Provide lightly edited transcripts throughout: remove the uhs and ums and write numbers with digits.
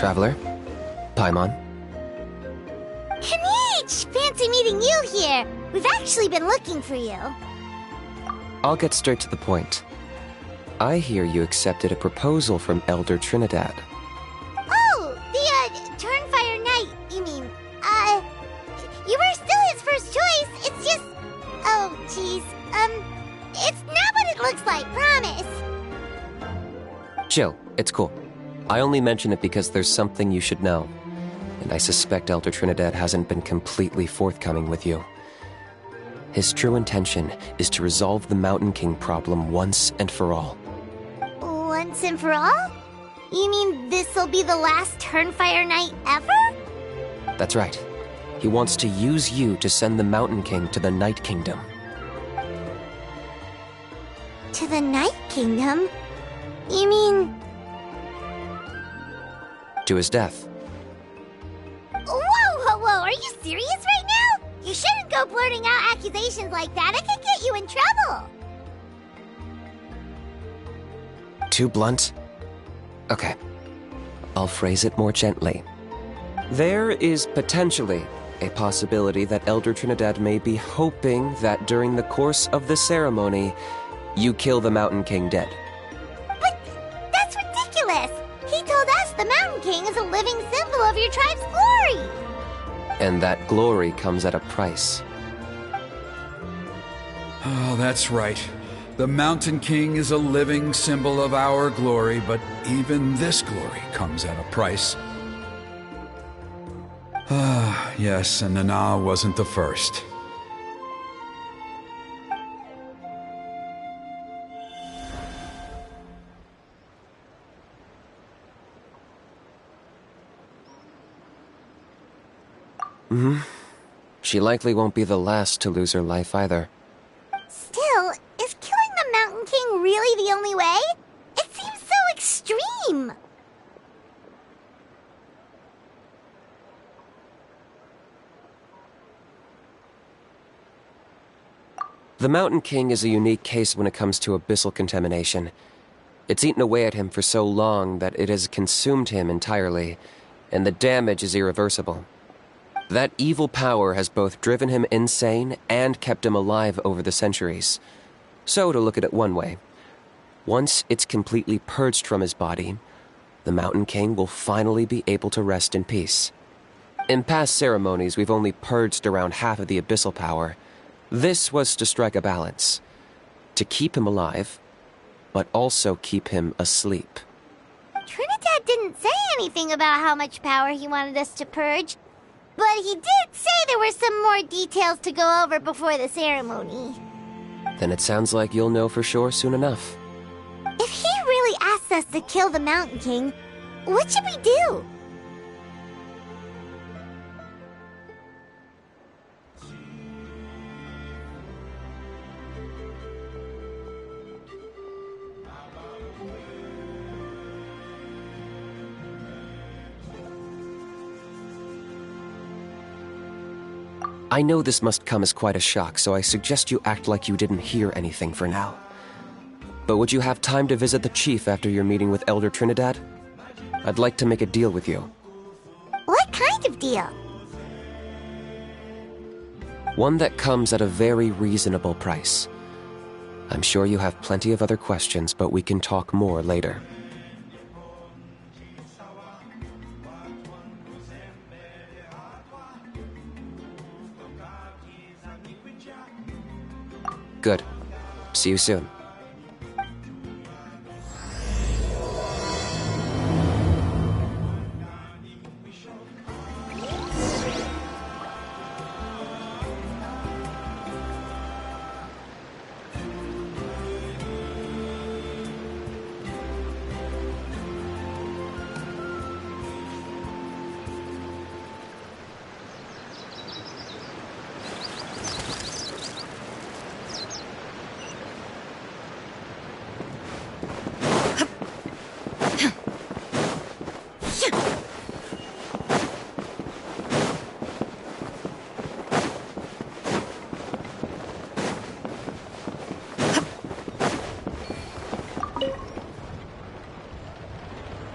Traveler? Paimon? Knitch! Fancy meeting you here. We've actually been looking for you. I'll get straight to the point. I hear you accepted a proposal from Elder Trinidad. Oh, the, Turnfire Knight, you mean. You were still his first choice. It's just... Oh, jeez. It's not what it looks like, promise. Chill, it's cool. I only mention it because there's something you should know. And I suspect Elder Trinidad hasn't been completely forthcoming with you. His true intention is to resolve the Mountain King problem once and for all. Once and for all? You mean this'll be the last Turnfire Knight ever? That's right. He wants to use you to send the Mountain King to the Night Kingdom. To the Night Kingdom? You mean... To his death. Whoa! Are you serious right now? You shouldn't go blurting out accusations like that. It could get you in trouble. Too blunt? Okay. I'll phrase it more gently. There is potentially a possibility that Elder Trinidad may be hoping that during the course of the ceremony, you kill the Mountain King dead. But that's ridiculous! He told us the Mountain King is a living symbol of your tribe's glory! And that glory comes at a price. Oh, that's right. The Mountain King is a living symbol of our glory, but even this glory comes at a price. Ah, yes, and Nana wasn't the first. She likely won't be the last to lose her life either. Still, is killing the Mountain King really the only way? It seems so extreme! The Mountain King is a unique case when it comes to abyssal contamination. It's eaten away at him for so long that it has consumed him entirely, and the damage is irreversible. That evil power has both driven him insane and kept him alive over the centuries. So, to look at it one way, once it's completely purged from his body, the Mountain King will finally be able to rest in peace. In past ceremonies, we've only purged around half of the abyssal power. This was to strike a balance, to keep him alive, but also keep him asleep. Trinidad didn't say anything about how much power he wanted us to purge, but he did say there were some more details to go over before the ceremony. Then it sounds like you'll know for sure soon enough. If he really asks us to kill the Mountain King, what should we do? I know this must come as quite a shock, so I suggest you act like you didn't hear anything for now. But would you have time to visit the chief after your meeting with Elder Trinidad? I'd like to make a deal with you. What kind of deal? One that comes at a very reasonable price. I'm sure you have plenty of other questions, but we can talk more later. Good. See you soon.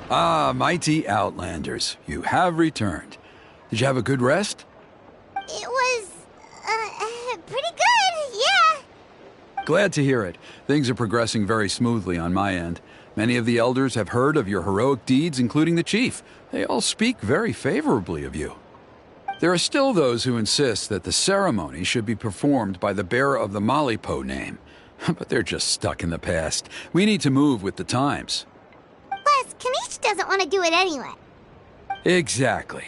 Ah, mighty Outlanders, you have returned. Did you have a good rest? It was, pretty good, yeah. Glad to hear it. Things are progressing very smoothly on my end. Many of the elders have heard of your heroic deeds, including the chief. They all speak very favorably of you. There are still those who insist that the ceremony should be performed by the bearer of the Malipo name. But they're just stuck in the past. We need to move with the times. Plus, knitch doesn't want to do it anyway. Exactly.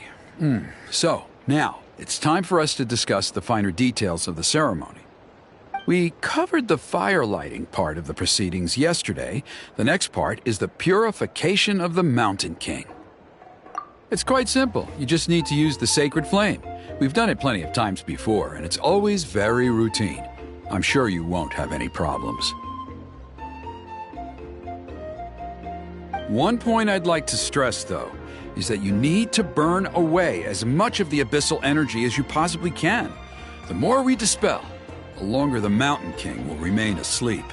So, now, it's time for us to discuss the finer details of the ceremony. We covered the fire lighting part of the proceedings yesterday. The next part is the purification of the Mountain King. It's quite simple. You just need to use the sacred flame. We've done it plenty of times before, and it's always very routine. I'm sure you won't have any problems. One point I'd like to stress, though, is that you need to burn away as much of the abyssal energy as you possibly can. The more we dispel, the longer the Mountain King will remain asleep.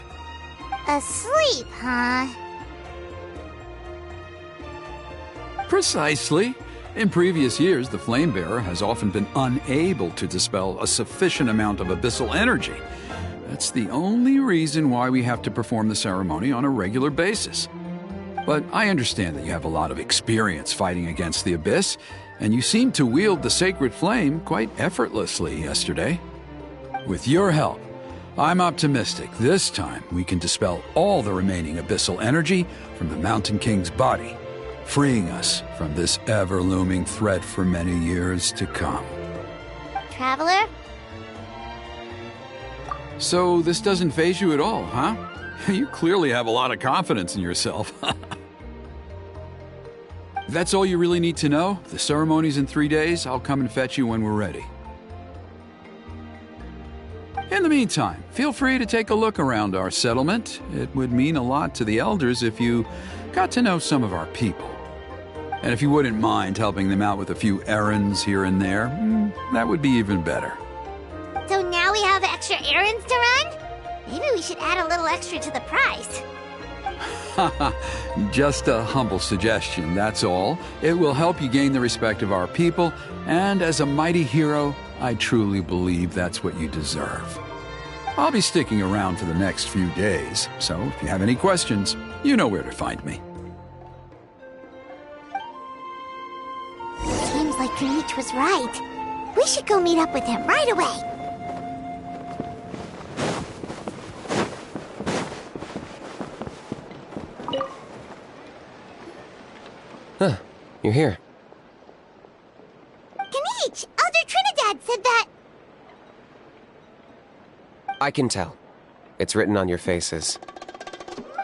Asleep, huh? Precisely. In previous years, the Flame Bearer has often been unable to dispel a sufficient amount of abyssal energy. That's the only reason why we have to perform the ceremony on a regular basis. But I understand that you have a lot of experience fighting against the Abyss, and you seemed to wield the sacred flame quite effortlessly yesterday. With your help, I'm optimistic this time we can dispel all the remaining abyssal energy from the Mountain King's body, freeing us from this ever-looming threat for many years to come. Traveler? So this doesn't faze you at all, huh? You clearly have a lot of confidence in yourself. If that's all you really need to know, the ceremony's in 3 days. I'll come and fetch you when we're ready. In the meantime, feel free to take a look around our settlement. It would mean a lot to the elders if you got to know some of our people. And if you wouldn't mind helping them out with a few errands here and there, that would be even better. So now we have extra errands to run? Maybe we should add a little extra to the price. Just a humble suggestion, that's all. It will help you gain the respect of our people, and as a mighty hero, I truly believe that's what you deserve. I'll be sticking around for the next few days, so if you have any questions, you know where to find me. Seems like knitch was right. We should go meet up with him right away. Huh, you're here. knitch! Elder Trinidad said that... I can tell. It's written on your faces.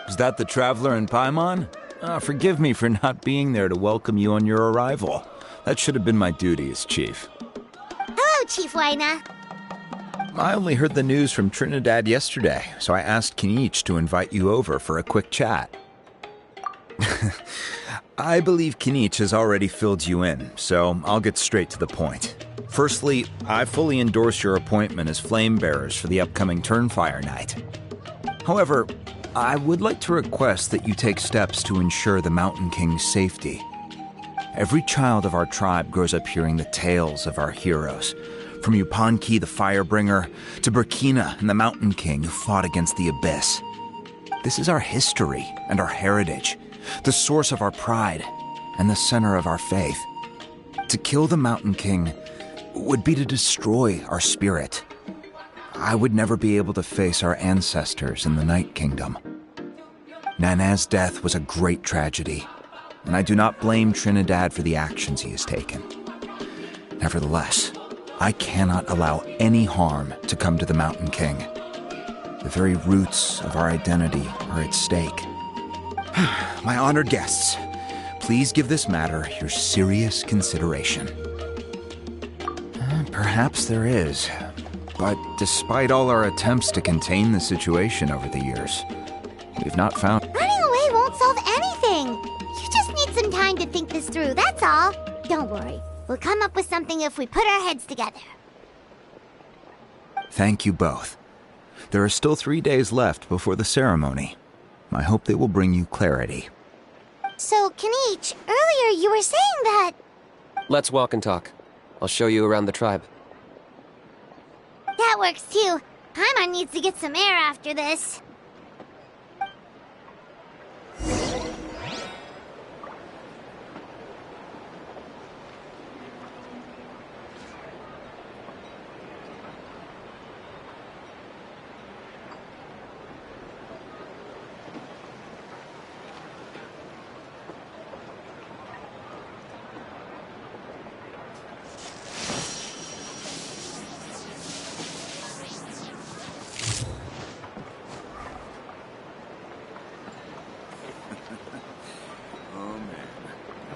Is that the Traveler in Paimon? Forgive me for not being there to welcome you on your arrival. That should have been my duty as chief. Hello, Chief Waina. I only heard the news from Trinidad yesterday, so I asked knitch to invite you over for a quick chat. I believe knitch has already filled you in, so I'll get straight to the point. Firstly, I fully endorse your appointment as flame bearers for the upcoming Turnfire Night. However, I would like to request that you take steps to ensure the Mountain King's safety. Every child of our tribe grows up hearing the tales of our heroes, from Yupanqui the Firebringer to Burkina and the Mountain King who fought against the Abyss. This is our history and our heritage, the source of our pride and the center of our faith. To kill the Mountain King would be to destroy our spirit. I would never be able to face our ancestors in the Night Kingdom. Nana's death was a great tragedy, and I do not blame Trinidad for the actions he has taken. Nevertheless, I cannot allow any harm to come to the Mountain King. The very roots of our identity are at stake. My honored guests, please give this matter your serious consideration. Perhaps there is, but despite all our attempts to contain the situation over the years, we've not found... Running away won't solve anything. You just need some time to think this through, that's all. Don't worry. We'll come up with something if we put our heads together. Thank you both. There are still 3 days left before the ceremony. I hope they will bring you clarity. So, Knitch, earlier you were saying that... Let's walk and talk. I'll show you around the tribe. That works too. Paimon needs to get some air after this.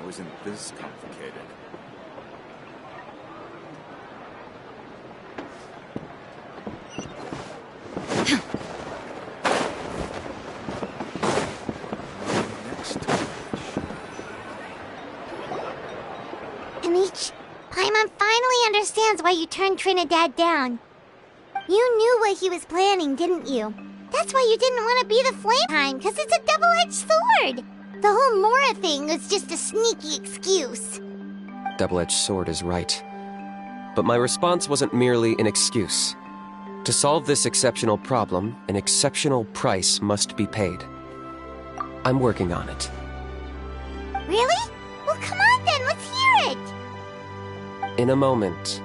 Isn't this complicated? Knitch, Paimon finally understands why you turned Trinidad down. You knew what he was planning, didn't you? That's why you didn't want to be the Flame Time, because it's a double-edged sword. The whole Mora thing was just a sneaky excuse. Double-edged sword is right. But my response wasn't merely an excuse. To solve this exceptional problem, an exceptional price must be paid. I'm working on it. Really? Well, come on then, let's hear it! In a moment.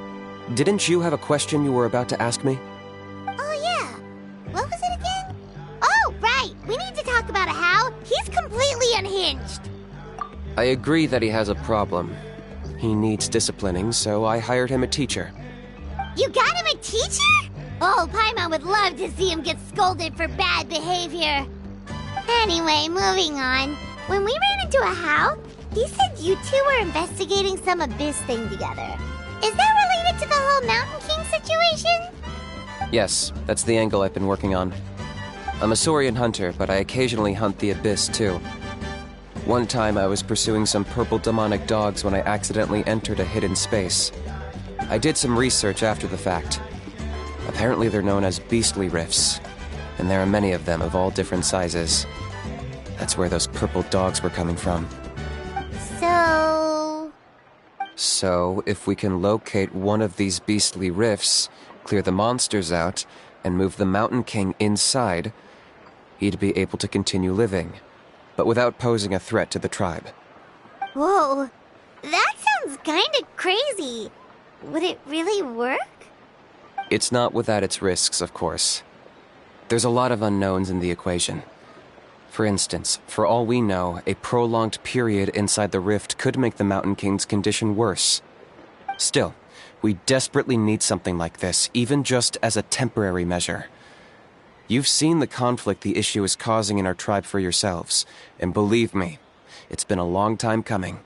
Didn't you have a question you were about to ask me? Oh yeah. What was it again? Oh, right! We need to talk about Hao. He's completely unhinged. I agree that he has a problem. He needs disciplining, so I hired him a teacher. You got him a teacher? Oh, Paimon would love to see him get scolded for bad behavior. Anyway, moving on. When we ran into a Hao, he said you two were investigating some Abyss thing together. Is that related to the whole Mountain King situation? Yes, that's the angle I've been working on. I'm a Saurian hunter, but I occasionally hunt the Abyss too. One time I was pursuing some purple demonic dogs when I accidentally entered a hidden space. I did some research after the fact. Apparently they're known as beastly rifts, and there are many of them of all different sizes. That's where those purple dogs were coming from. So, if we can locate one of these beastly rifts, clear the monsters out, and move the Mountain King inside, he'd be able to continue living, but without posing a threat to the tribe. Whoa, that sounds kinda crazy. Would it really work? It's not without its risks, of course. There's a lot of unknowns in the equation. For instance, for all we know, a prolonged period inside the rift could make the Mountain King's condition worse. Still, we desperately need something like this, even just as a temporary measure. You've seen the conflict the issue is causing in our tribe for yourselves, and believe me, it's been a long time coming.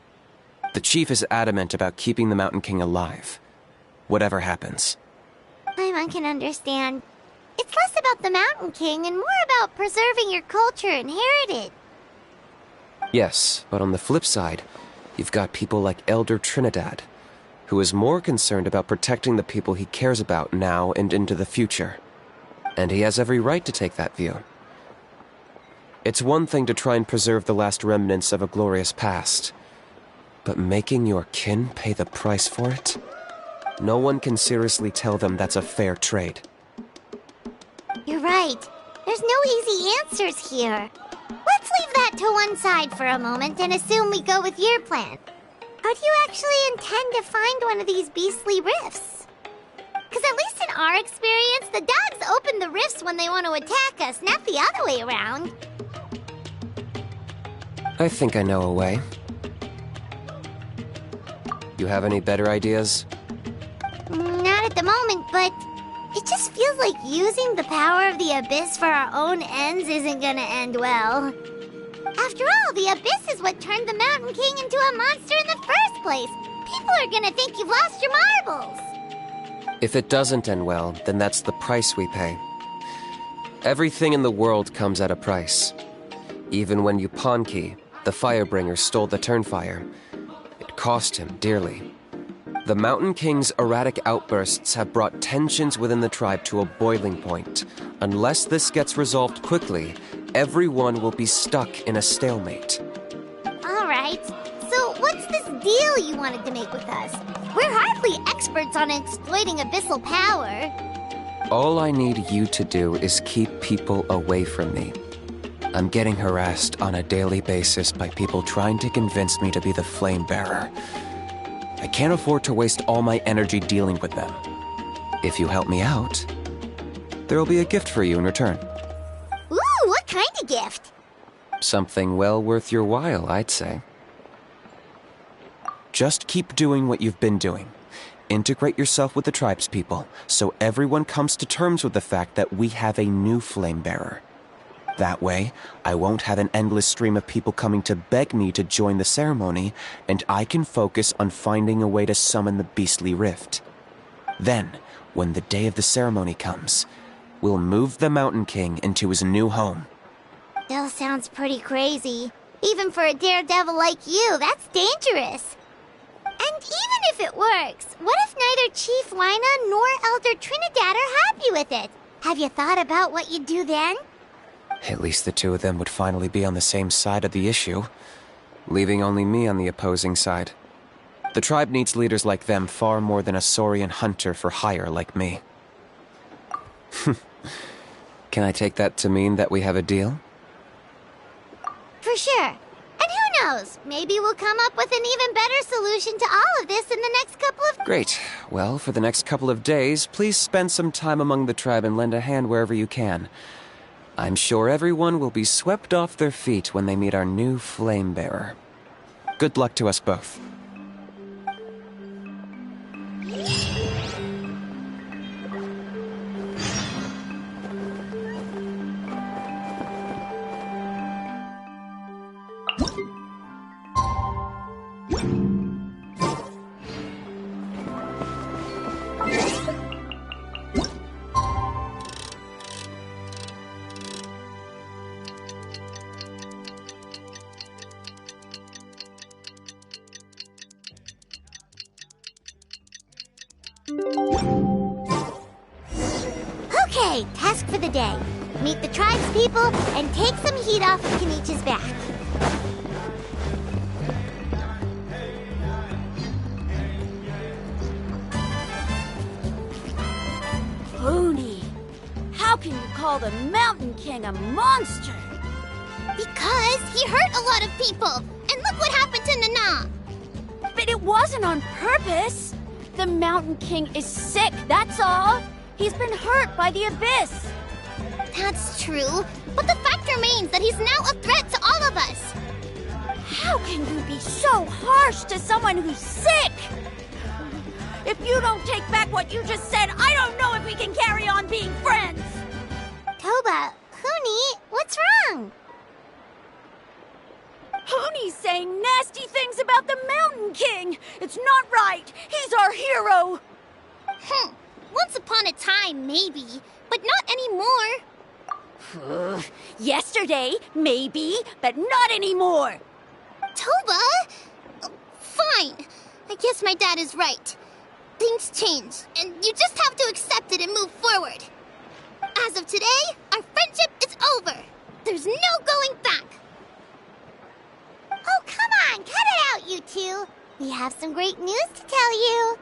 The chief is adamant about keeping the Mountain King alive, whatever happens. Paimon can understand. It's less about the Mountain King and more about preserving your culture and heritage. Yes, but on the flip side, you've got people like Elder Trinidad, who is more concerned about protecting the people he cares about now and into the future. And he has every right to take that view. It's one thing to try and preserve the last remnants of a glorious past, but making your kin pay the price for it? No one can seriously tell them that's a fair trade. You're right. There's no easy answers here. Let's leave that to one side for a moment and assume we go with your plan. How do you actually intend to find one of these beastly rifts? Because at least in our experience, the dogs open the rifts when they want to attack us, not the other way around. I think I know a way. You have any better ideas? Not at the moment, but it just feels like using the power of the Abyss for our own ends isn't gonna end well. After all, the Abyss is what turned the Mountain King into a monster in the first place. People are gonna think you've lost your marbles. If it doesn't end well, then that's the price we pay. Everything in the world comes at a price. Even when Yupanqui, the Firebringer, stole the Turnfire, it cost him dearly. The Mountain King's erratic outbursts have brought tensions within the tribe to a boiling point. Unless this gets resolved quickly, everyone will be stuck in a stalemate. right? So what's this deal you wanted to make with us? We're hardly experts on exploiting abyssal power. All I need you to do is keep people away from me. I'm getting harassed on a daily basis by people trying to convince me to be the flame bearer. I can't afford to waste all my energy dealing with them. If you help me out, there'll be a gift for you in return. Ooh, what kind of gift? Something well worth your while, I'd say. Just keep doing what you've been doing. Integrate yourself with the tribespeople, so everyone comes to terms with the fact that we have a new flame bearer. That way, I won't have an endless stream of people coming to beg me to join the ceremony, and I can focus on finding a way to summon the beastly rift. Then, when the day of the ceremony comes, we'll move the Mountain King into his new home. Still sounds pretty crazy. Even for a daredevil like you, that's dangerous. And even if it works, what if neither Chief Lina nor Elder Trinidad are happy with it? Have you thought about what you'd do then? At least the two of them would finally be on the same side of the issue, leaving only me on the opposing side. The tribe needs leaders like them far more than a Saurian hunter for hire like me. Can I take that to mean that we have a deal? For sure. And who knows, maybe we'll come up with an even better solution to all of this in the next couple of... Great. Well, for the next couple of days, please spend some time among the tribe and lend a hand wherever you can. I'm sure everyone will be swept off their feet when they meet our new flame bearer. Good luck to us both. Okay, task for the day. Meet the tribespeople and take some heat off of Kenichi's back. Pony, how can you call the Mountain King a monster? Because he hurt a lot of people. And look what happened to Nana. But it wasn't on purpose. The Mountain King is sick, that's all. He's been hurt by the abyss. That's true, but the fact remains that he's now a threat to all of us. How can you be so harsh to someone who's sick? If you don't take back what you just said, I don't know if we can carry on being friends. Toba, Huni, what's wrong? Pony's saying nasty things about the Mountain King. It's not right. He's our hero. Once upon a time, maybe, but not anymore. Yesterday, maybe, but not anymore. Toba? Fine. I guess my dad is right. Things change, and you just have to accept it and move forward. As of today, our friendship is over. There's no going back. Oh, come on, cut it out, you two. We have some great news to tell you.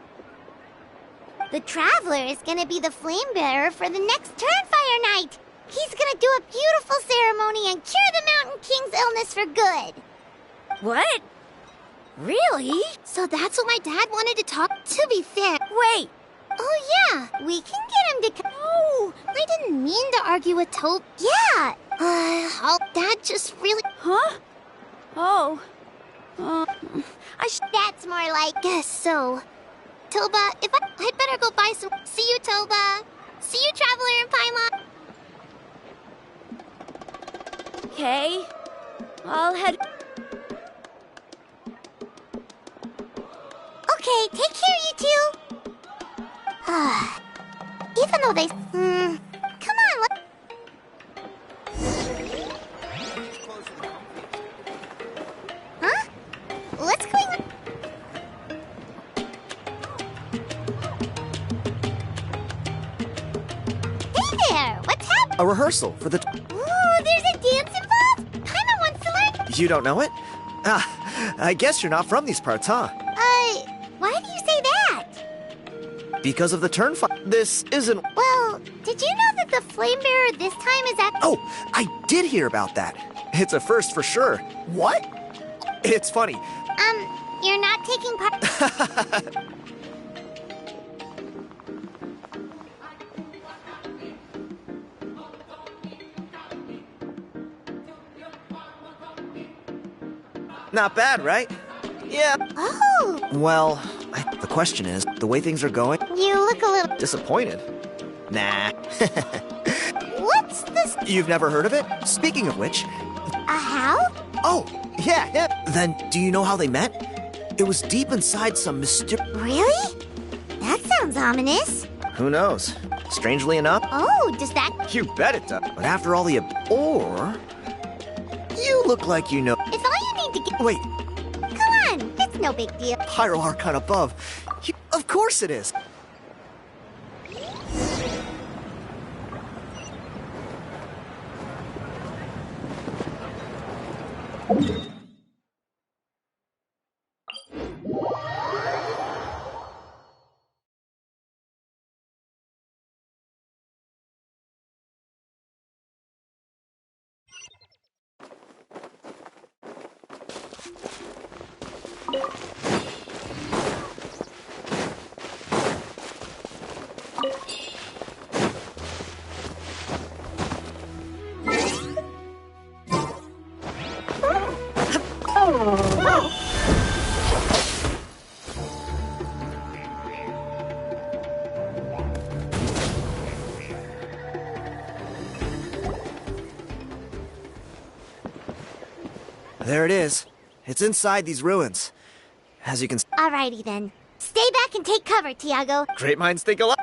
The Traveler is gonna be the flame bearer for the next Turnfire night. He's gonna do a beautiful ceremony and cure the Mountain King's illness for good. What? Really? So that's what my dad wanted to talk. To be fair. Wait. Oh yeah, we can get him to come. Oh, I didn't mean to argue with Toba. Yeah. Dad just really. Huh? Oh. That's more like. Guess so. Toba, I'd better go buy some. See you, Toba. See you, Traveler and Paimon. Okay. I'll head. Okay, take care, you two. Even though they. Come on, let. Huh? What's going on? Hey there! What's happening? A rehearsal for the... Ooh, there's a dance involved? Paimon wants to learn. You don't know it? I guess you're not from these parts, huh? Why do you say that? Because of the turnfire. This isn't... Well, did you know that the flame bearer this time is at... Oh, I did hear about that. It's a first for sure. What? It's funny. You're not taking part... Not bad, right? Yeah. Oh, Well, the question is, the way things are going, you look a little... disappointed. Nah. What's this? You've never heard of it? Speaking of which... A how? Oh, yeah. Then, do you know how they met? It was deep inside some mysterious... Really? That sounds ominous. Who knows? Strangely enough... Oh, does that... You bet it does. But after all the... Or... You look like you know... It's all you need to get... Wait, Come on, it's no big deal. Pyro Archon above. Of course it is. There it is. It's inside these ruins. As you can see, Alrighty then. Stay back and take cover, Tiago. great minds think alike.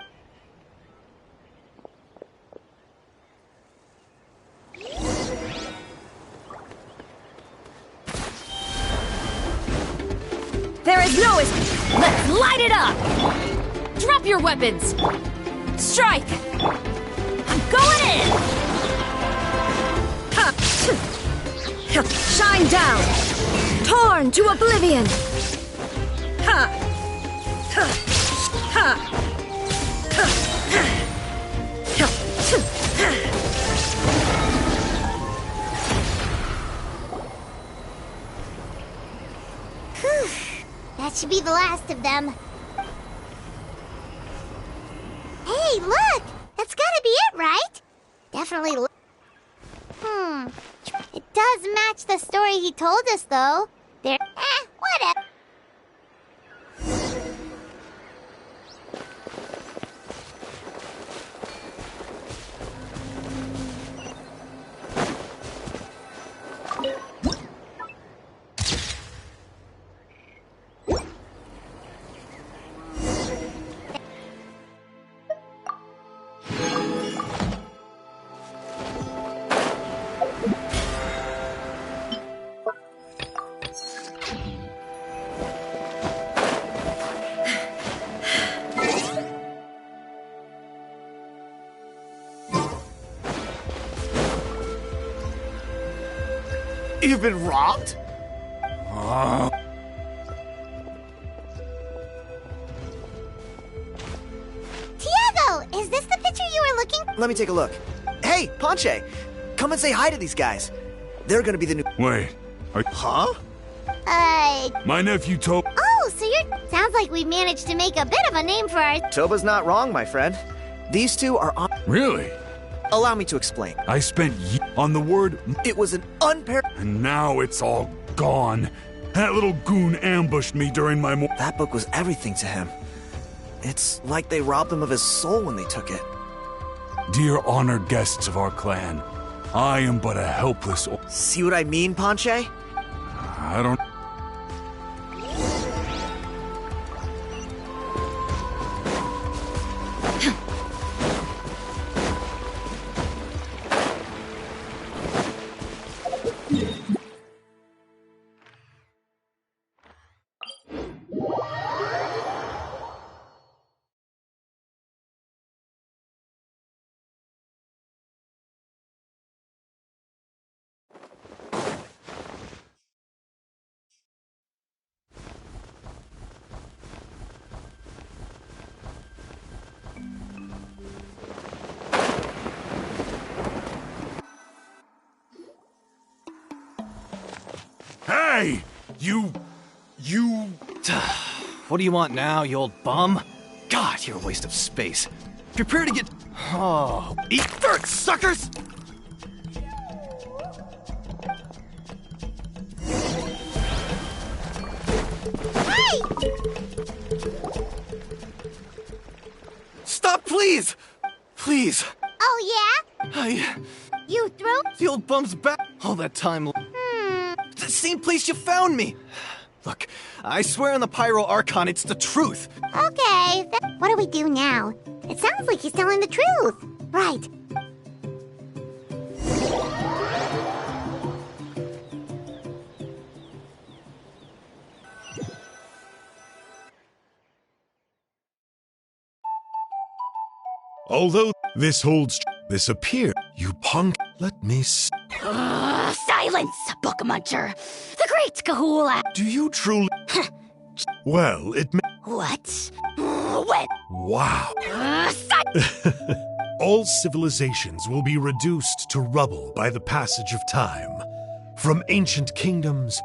There is no escape. Let's light it up! Drop your weapons! Strike! I'm going in! Ha! Shine down! Torn to oblivion! Ha! Ha! Ha! Ha! That should be the last of them. Hey, look! That's gotta be it, right? Definitely It does match the story he told us, though. Whatever. You've been robbed? Tiago, is this the picture you were looking for? Let me take a look. Hey, Ponche! Come and say hi to these guys. They're gonna be the new... Wait, Huh? my nephew told. Oh, so you're... Sounds like we've managed to make a bit of a name for our... Toba's not wrong, my friend. These two are on... Really? Allow me to explain. I spent on the word, It was an unpar... and now it's all gone. That little goon ambushed me during my That book was everything to him. It's like they robbed him of his soul when they took it. Dear honored guests of our clan, I am but a helpless. See what I mean, Ponche? I don't. Hey! You... What do you want now, you old bum? God, you're a waste of space. Prepare to get... Oh, eat dirt, suckers! Hey! Stop, please! Please. Oh, yeah? You threw? The old bum's back all that time. The same place you found me. Look, I swear on the Pyro Archon, it's the truth. Okay, what do we do now? It sounds like he's telling the truth. Right. Although this holds, this appear. You punk. Let me Silence, book muncher. The great Kahula. Do you truly? Well, it may. What? When? Wow. All civilizations will be reduced to rubble by the passage of time. From ancient kingdoms,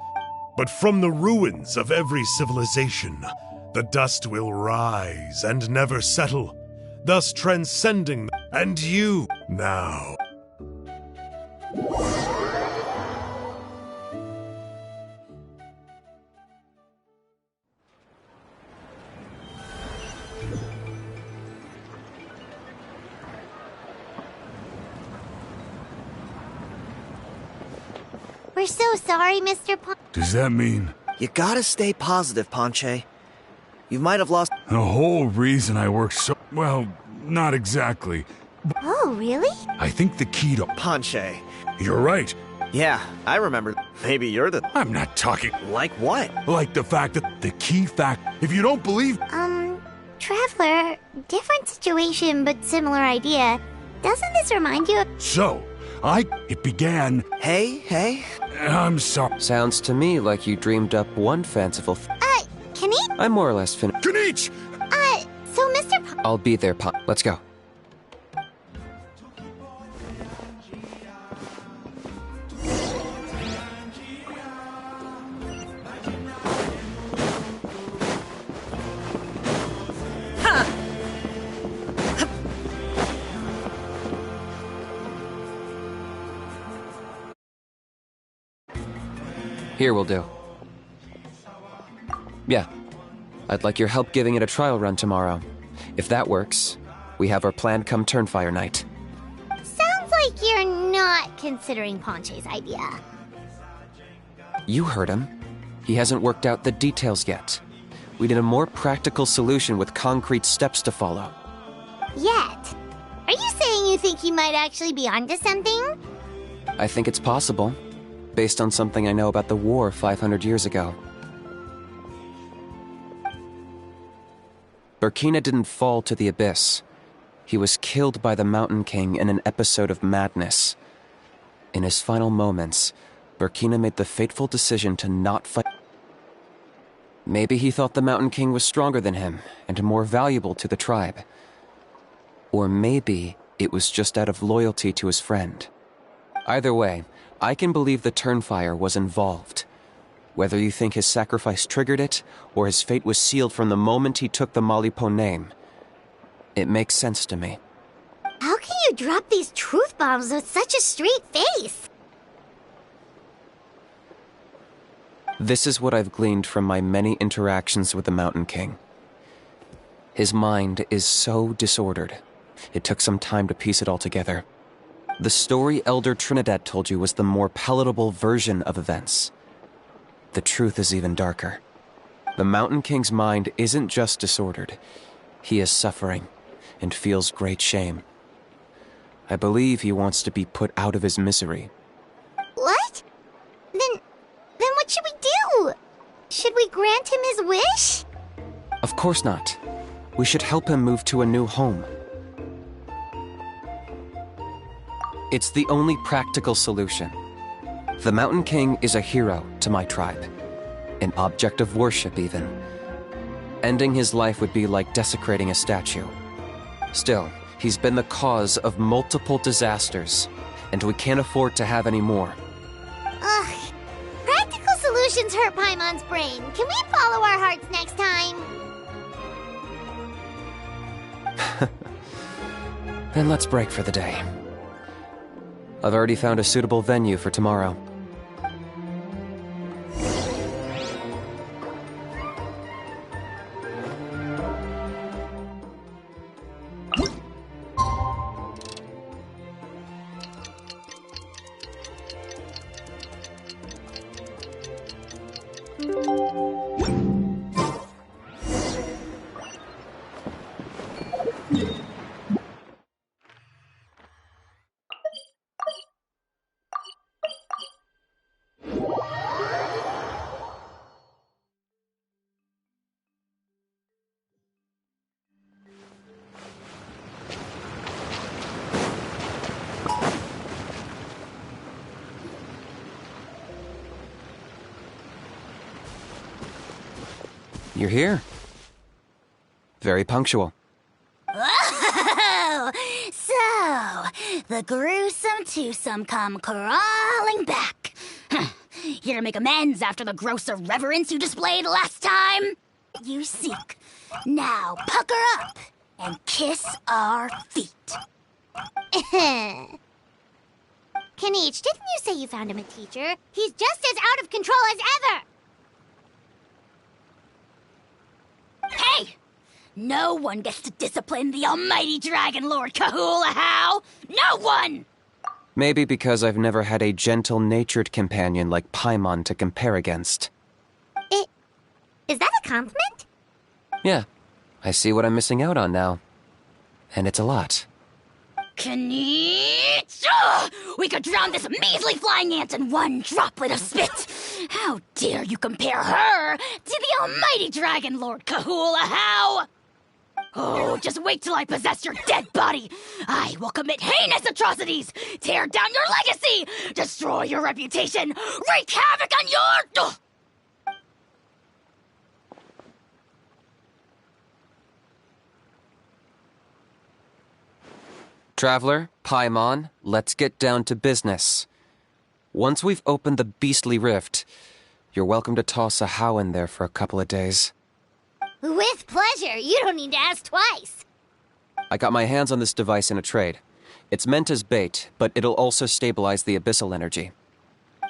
but from the ruins of every civilization, the dust will rise and never settle, thus transcending. And you now. We're so sorry, Mr. Does that mean... You gotta stay positive, Ponche. You might have lost... The whole reason I work so... Well, not exactly. Oh, really? I think the key to... Ponche. You're right. Yeah, I remember. Maybe you're the... I'm not talking... Like what? Like the fact that the key fact... If you don't believe... Traveler, different situation but similar idea. Doesn't this remind you of... So, it began... Hey? I'm sorry. Sounds to me like you dreamed up one fanciful Can he? I'm more or less finished. Knitch! So Mr. I'll be there, Let's go. Here will do. Yeah. I'd like your help giving it a trial run tomorrow. If that works, we have our plan come Turnfire night. Sounds like you're not considering Ponche's idea. You heard him. He hasn't worked out the details yet. We need a more practical solution with concrete steps to follow. Yet? Are you saying you think he might actually be onto something? I think it's possible, based on something I know about the war 500 years ago. Burkina didn't fall to the abyss. He was killed by the Mountain King in an episode of madness. In his final moments, Burkina made the fateful decision to not fight. Maybe he thought the Mountain King was stronger than him and more valuable to the tribe. Or maybe it was just out of loyalty to his friend. Either way, I can believe the Turnfire was involved. Whether you think his sacrifice triggered it, or his fate was sealed from the moment he took the Malipo name, it makes sense to me. How can you drop these truth bombs with such a straight face? This is what I've gleaned from my many interactions with the Mountain King. His mind is so disordered. It took some time to piece it all together. The story Elder Trinidad told you was the more palatable version of events. The truth is even darker. The Mountain King's mind isn't just disordered. He is suffering and feels great shame. I believe he wants to be put out of his misery. What? Then what should we do? Should we grant him his wish? Of course not. We should help him move to a new home. It's the only practical solution. The Mountain King is a hero to my tribe. An object of worship, even. Ending his life would be like desecrating a statue. Still, he's been the cause of multiple disasters, and we can't afford to have any more. Practical solution potions hurt Paimon's brain. Can we follow our hearts next time? Then let's break for the day. I've already found a suitable venue for tomorrow. You're here. Very punctual. Oh, so the gruesome twosome come crawling back. Here to make amends after the gross irreverence you displayed last time? You seek. Now pucker up and kiss our feet. Knitch, didn't you say you found him a teacher? He's just as out of control as ever! Hey! No one gets to discipline the almighty Dragon Lord Kahula-How! No one! Maybe because I've never had a gentle-natured companion like Paimon to compare against. Is that a compliment? Yeah, I see what I'm missing out on now. And it's a lot. Knitch! We could drown this measly flying ant in one droplet of spit! How dare you compare her to the almighty Dragon Lord Kahula-How! Oh, just wait till I possess your dead body! I will commit heinous atrocities! Tear down your legacy! Destroy your reputation! Wreak havoc on your... Traveler, Paimon, let's get down to business. Once we've opened the beastly rift, you're welcome to toss a How in there for a couple of days. With pleasure. You don't need to ask twice. I got my hands on this device in a trade. It's meant as bait, but it'll also stabilize the abyssal energy.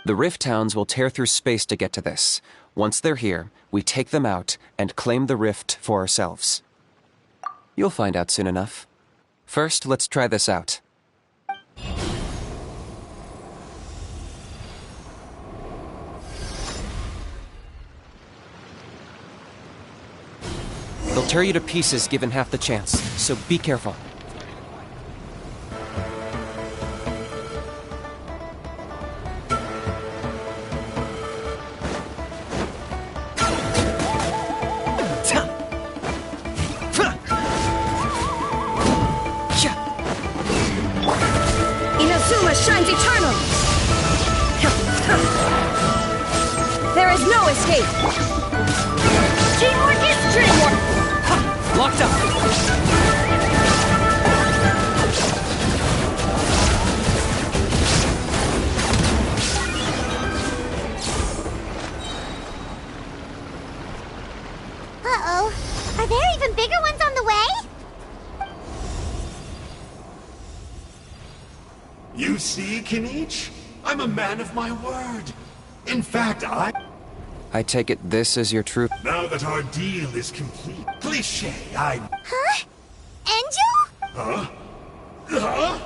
The rift towns will tear through space to get to this. Once they're here, we take them out and claim the rift for ourselves. You'll find out soon enough. First, let's try this out. They'll tear you to pieces given half the chance, so be careful. Inazuma shines eternal! There is no escape! Teamwork is dreamwork! Locked up! Uh-oh. Are there even bigger ones on the way? You see, Knitch? I'm a man of my word. In fact, I take it this is your true... Now that our deal is complete, cliché, Huh? Angel? Huh? Huh?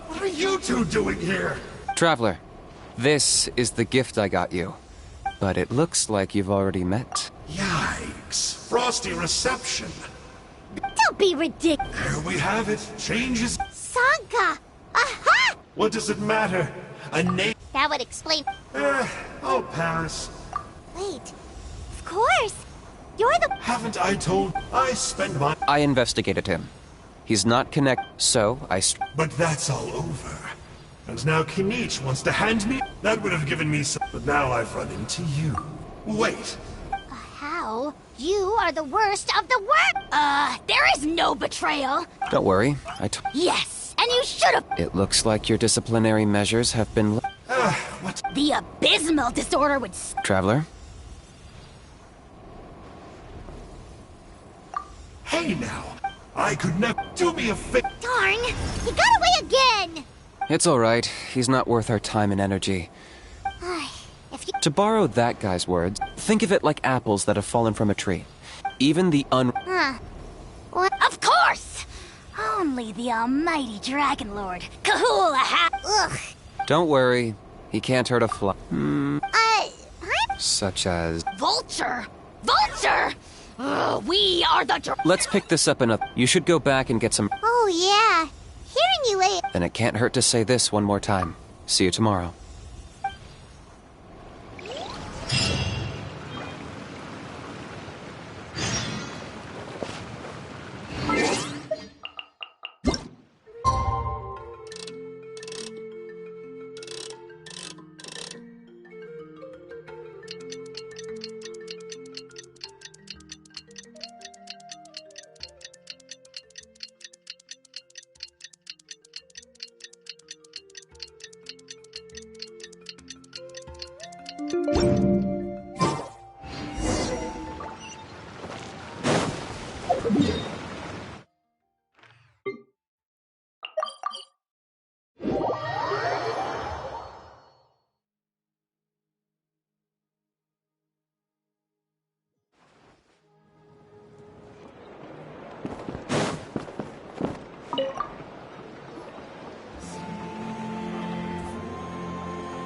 What are you two doing here? Traveler, this is the gift I got you. But it looks like you've already met. Yikes. Frosty reception. Don't be ridiculous. There we have it. Changes. Sanka! Aha! What does it matter? A name. That would explain... I'll pass. Wait. Of course. You're the... Haven't I told? I spend my... I investigated him. He's not so But that's all over. And now Knitch wants to hand me... That would have given me some... But now I've run into you. Wait. How? You are the worst of the worst! There is no betrayal! Don't worry, Yes, and you should've... It looks like your disciplinary measures have been... What? The abysmal disorder would... Traveler, Hey now, I could never do me a favor. Darn! He got away again! It's alright. He's not worth our time and energy. If you... To borrow that guy's words, think of it like apples that have fallen from a tree. Even the What? Of course! Only the almighty Dragon Lord, Kahula Ugh. Don't worry. He can't hurt a fly. I'm... Such as... Vulture! Vulture! We are the Let's pick this up another... You should go back and get some... Oh, yeah. Hearing you later... Then it can't hurt to say this one more time. See you tomorrow.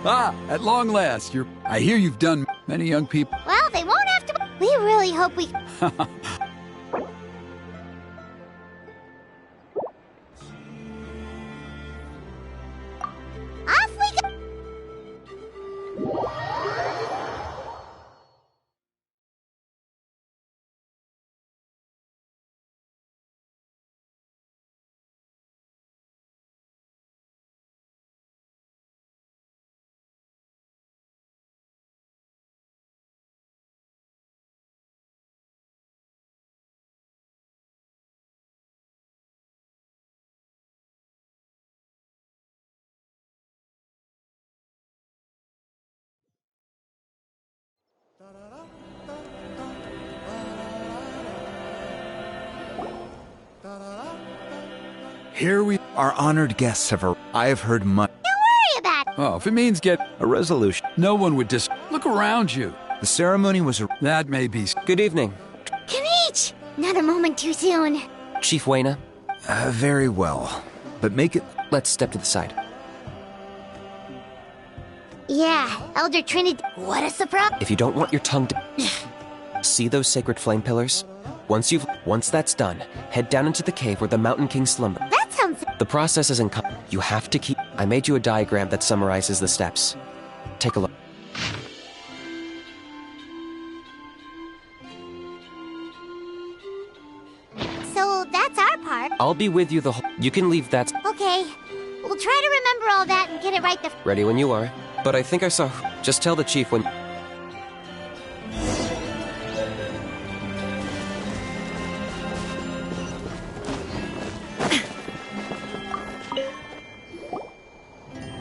Ah, at long last, I hear you've done many young people. Well, they won't have to... We really hope we... Off we go! Here we... Our honored guests have arrived. I have heard much. Don't worry about it. Oh, if it means get... A resolution. No one would Look around you. The ceremony was a... That may be... Good evening. Knitch! Not a moment too soon. Chief Wayna, very well. But make it... let's step to the side. Yeah, Elder Trinity... What a surprise! If you don't want your tongue to... See those sacred flame pillars? Once that's done, head down into the cave where the Mountain King slumber. That sounds... The process is you have to keep... I made you a diagram that summarizes the steps. Take a look. So that's our part. I'll be with you the whole... You can leave that... Okay. We'll try to remember all that and get it right the... Ready when you are. But I think I saw... Just tell the chief when...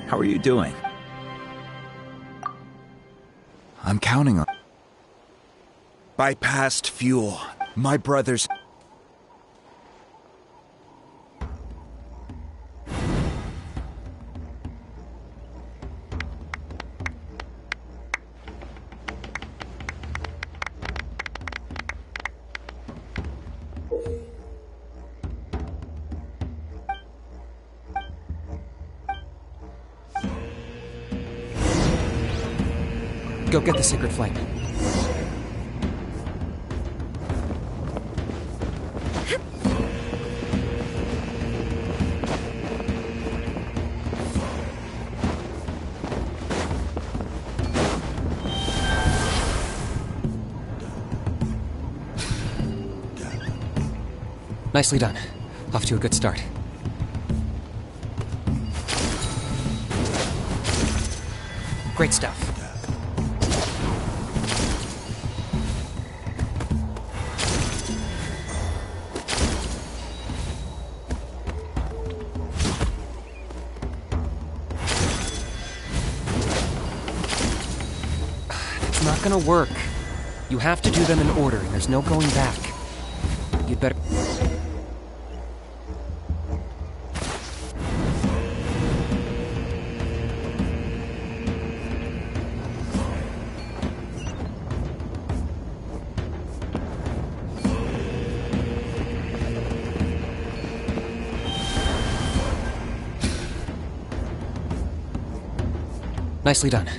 How are you doing? I'm counting on... Bypassed fuel. My brothers... Go get the sacred flame. Nicely done. Off to a good start. Great stuff. It's not gonna work. You have to do them in order, and there's no going back. You'd better... Nicely done.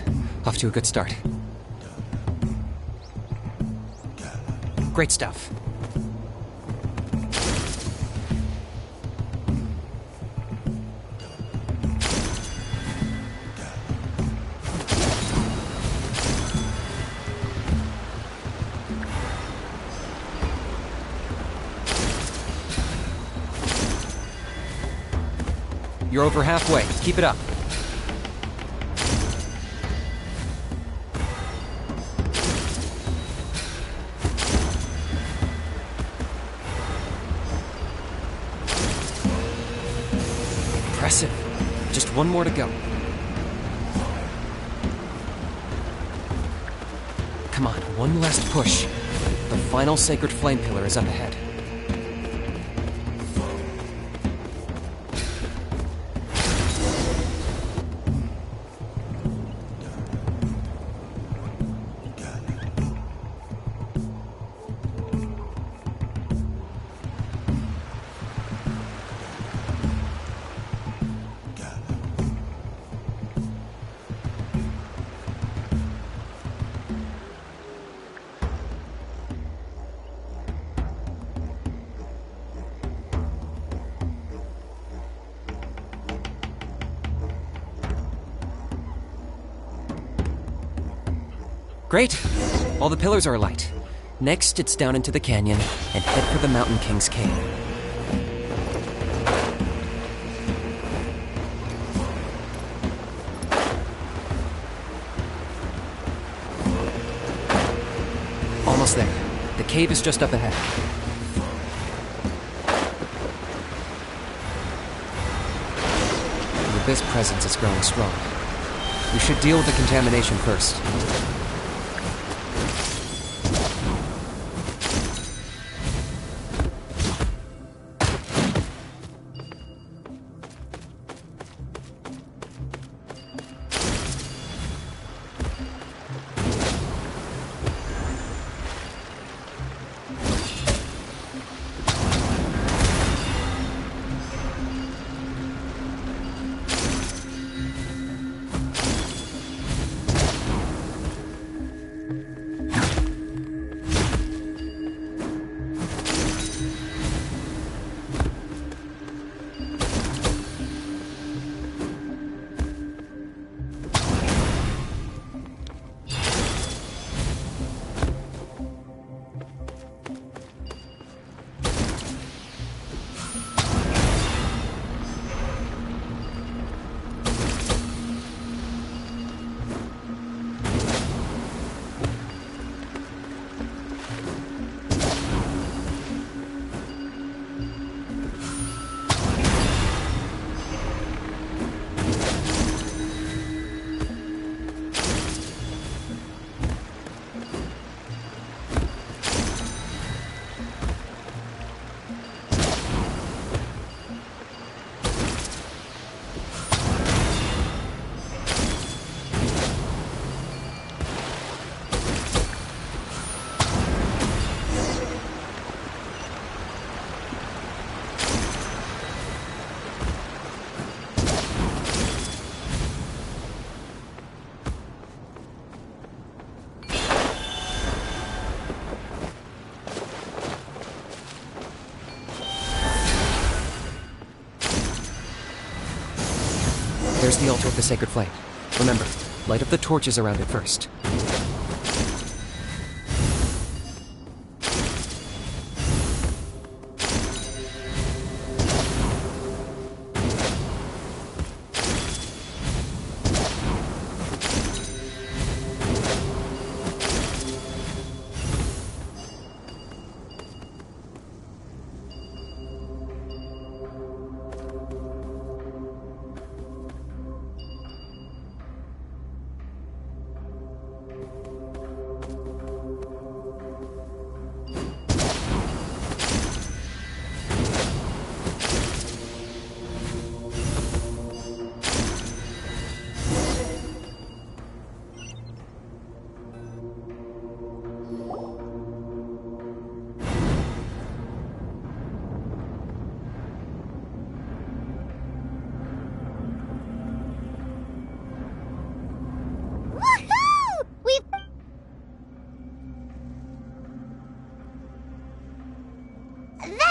Off to a good start. Great stuff. You're over halfway. Keep it up. Impressive. Just one more to go. Come on, one last push. The final sacred flame pillar is up ahead. Great! All the pillars are alight. Next, it's down into the canyon and head for the Mountain King's cave. Almost there. The cave is just up ahead. The Abyss presence is growing strong. We should deal with the contamination first. There's the altar of the sacred flame. Remember, light up the torches around it first.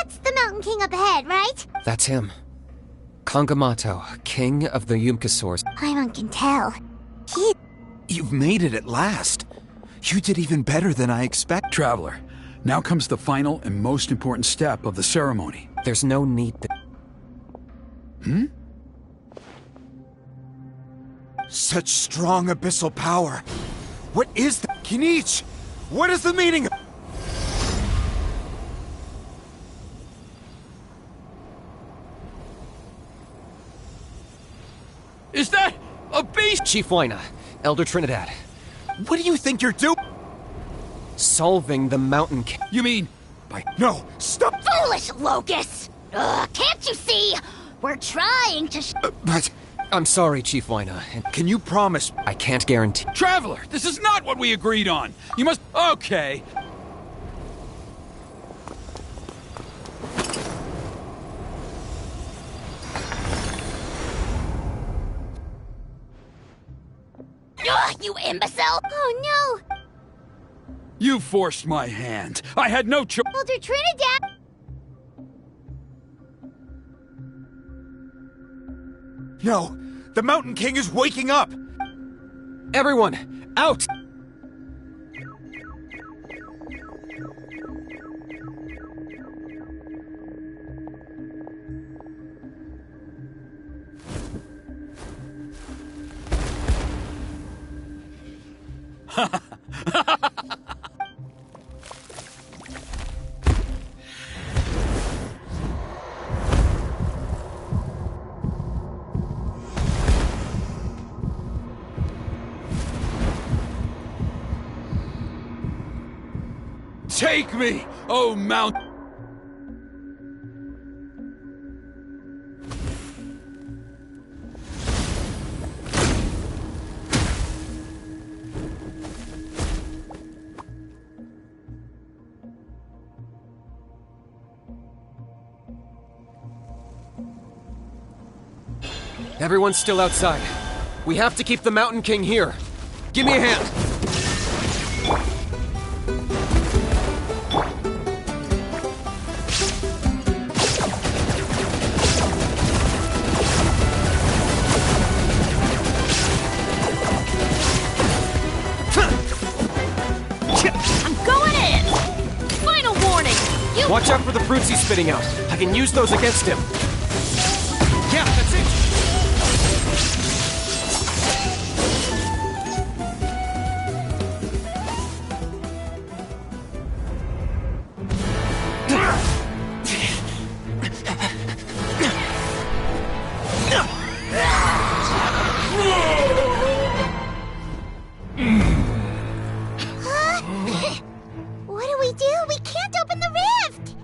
That's the Mountain King up ahead, right? That's him. Kangamato, king of the Yumkasaurs. Paimon can tell. He... You've made it at last. You did even better than I expected. Traveler, now comes the final and most important step of the ceremony. There's no need to... Such strong abyssal power. What is that? Knitch! What is the meaning of... Is that a beast? Chief Wyna, Elder Trinidad. What do you think you're doing? Solving the Mountain King. You mean by... No, stop! Foolish locust! Can't you see? We're trying to But I'm sorry, Chief Wyna, and can you promise... I can't guarantee... Traveler, this is not what we agreed on. You must... Okay. You imbecile! Oh no! You forced my hand. I had no choice. Elder Trinidad! No, the Mountain King is waking up! Everyone, out! Take me, oh Mount... Everyone's still outside. We have to keep the Mountain King here. Give me a hand. I'm going in! Final warning! You... Watch out for the fruits he's spitting out. I can use those against him. Yeah, that's it. What do we do? We can't open the rift!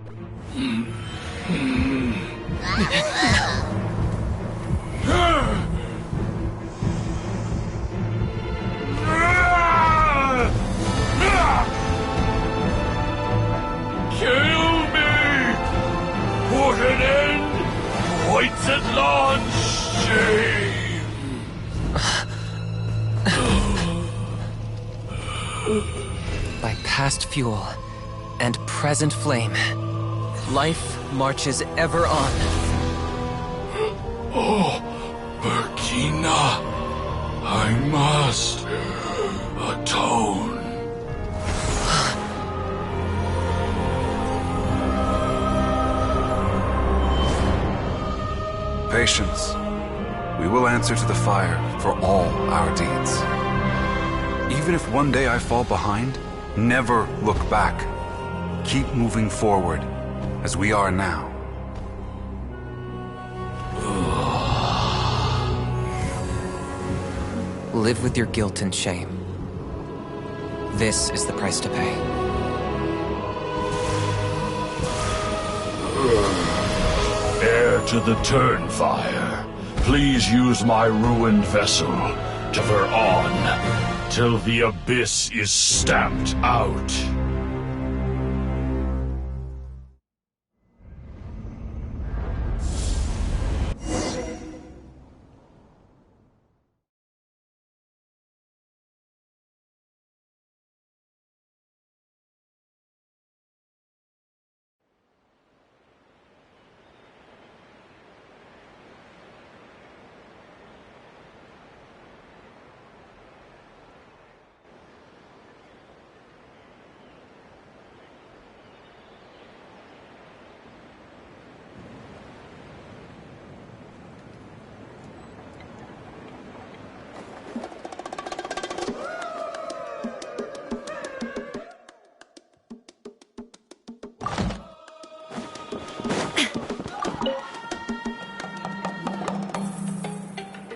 Kill me! Put an end to White's shame! By past fuel and present flame, life marches ever on. Oh, Burkina, I must atone. Patience. We will answer to the fire for all our deeds. Even if one day I fall behind, never look back. Keep moving forward, as we are now. Live with your guilt and shame. This is the price to pay. Heir to the Turnfire, please use my ruined vessel to ver on till the abyss is stamped out.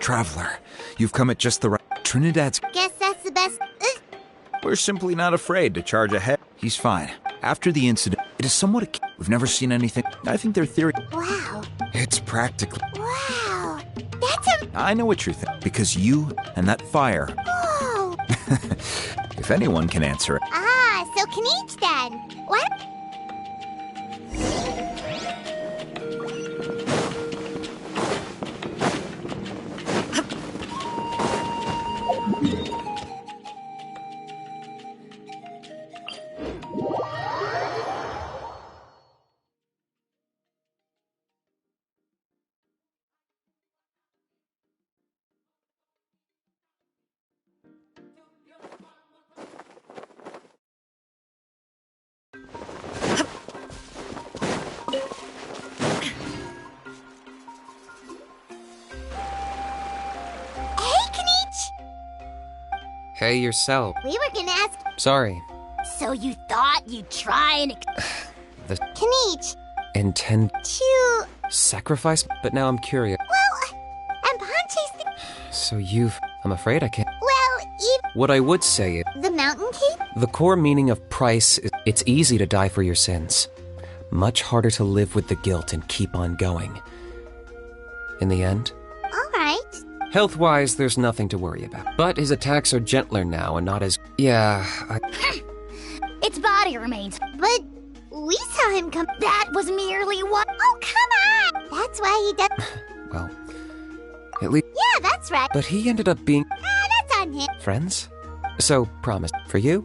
Traveler, you've come at just the right... Trinidad's... Guess that's the best. We're simply not afraid to charge ahead. He's fine. After the incident, it is somewhat we've never seen anything. I think their theory... Wow. It's practically... Wow. That's a... I know what you're thinking. Because you and that fire... Oh. If anyone can answer it... Ah, so knitch then. What? Hey, yourself. We were gonna ask. Sorry. So you thought you'd try and... The Knitch. intend To... sacrifice? But now I'm curious. Well, and Ponche's... So you've... I'm afraid I can't... Well, What I would say is... the Mountain King? The core meaning of price is... It's easy to die for your sins. Much harder to live with the guilt and keep on going. In the end... Alright. Health-wise, there's nothing to worry about. But his attacks are gentler now and not as... Yeah, Its body remains. But we saw him come... That was merely one... Oh, come on! That's why he does... Well, at least... Yeah, that's right. But he ended up being... That's on him. friends? So, promise. For you?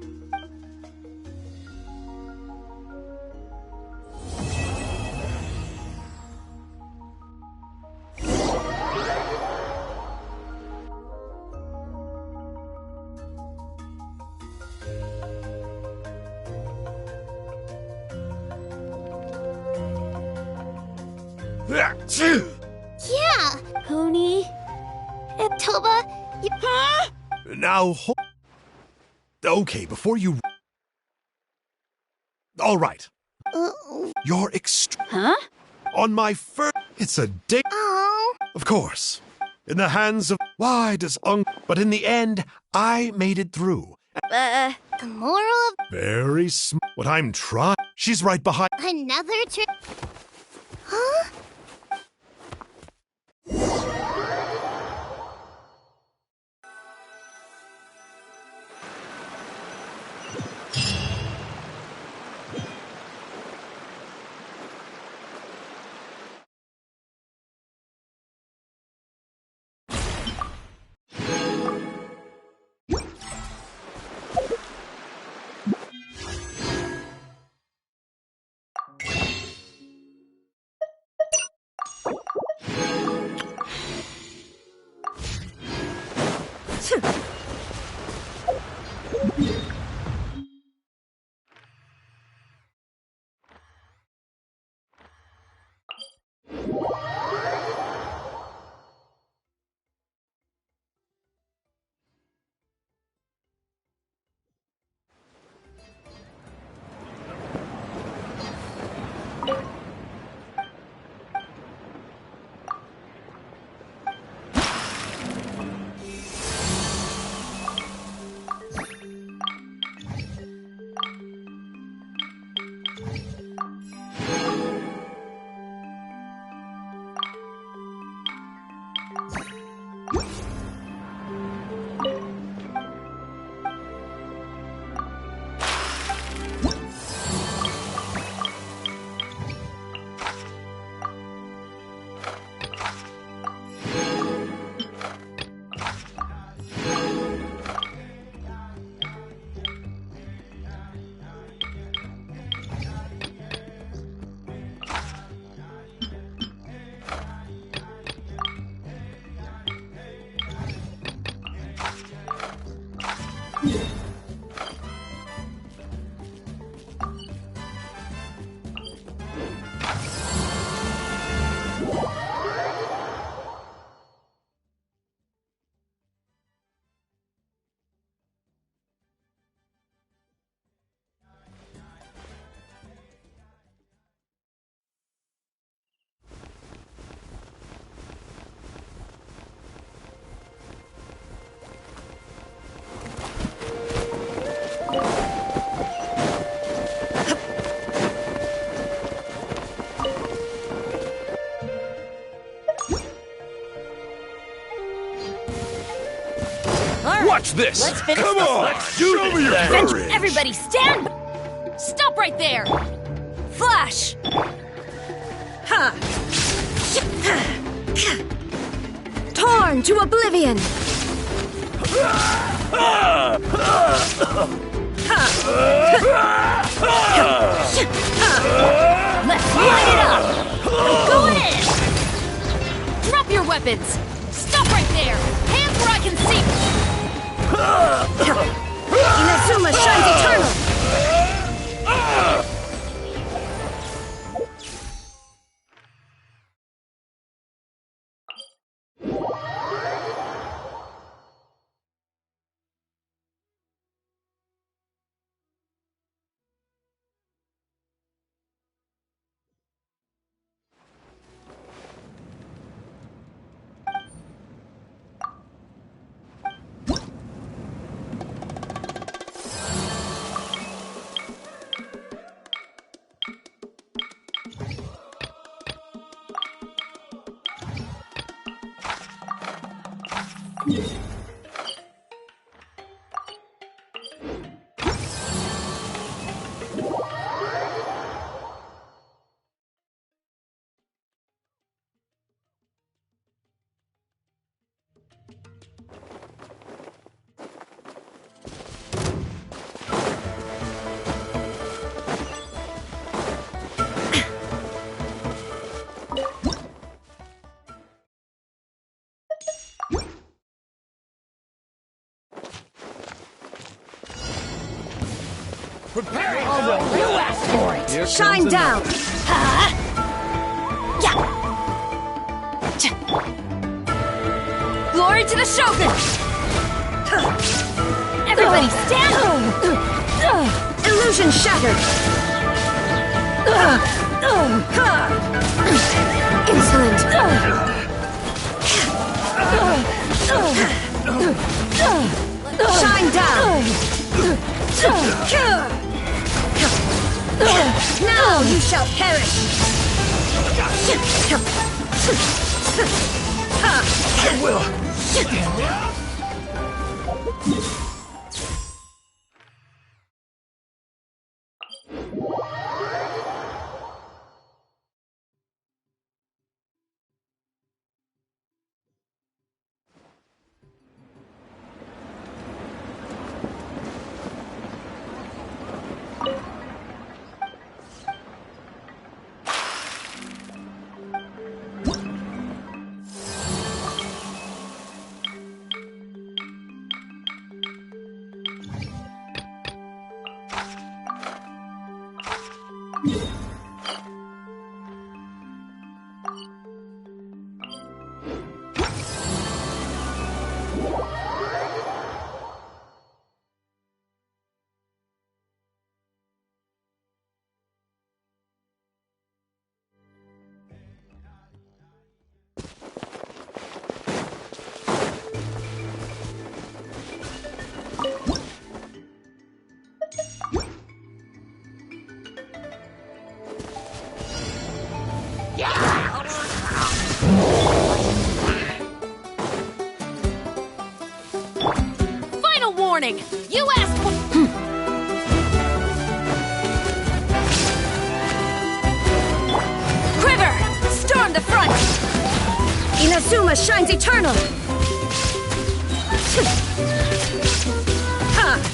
Yeah. Pony? Toba, you... Huh? Now, okay, before you... All right. You're Huh? on my first... It's a date. Oh. Of course. In the hands of... Why does But in the end, I made it through. The moral of... Very What I'm trying... She's right behind... Another trip... Huh? Watch this! Let's finish Come this. on! Let's do Show this me your then. courage! Everybody stand! Stop right there! Flash! Ha! Torn to oblivion! Let's light it up! I'm going in! Drop your weapons! Stop right there! Hands where I can see! Inazuma shines eternal! Shine down! Yeah! Glory to the Shogun! Everybody stand! Illusion shattered! Insolent! Shine down! Now you shall perish! I will! Final warning! You asked for... Quiver! Storm the front! Inazuma shines eternal! Ha!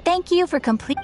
Thank you for complete.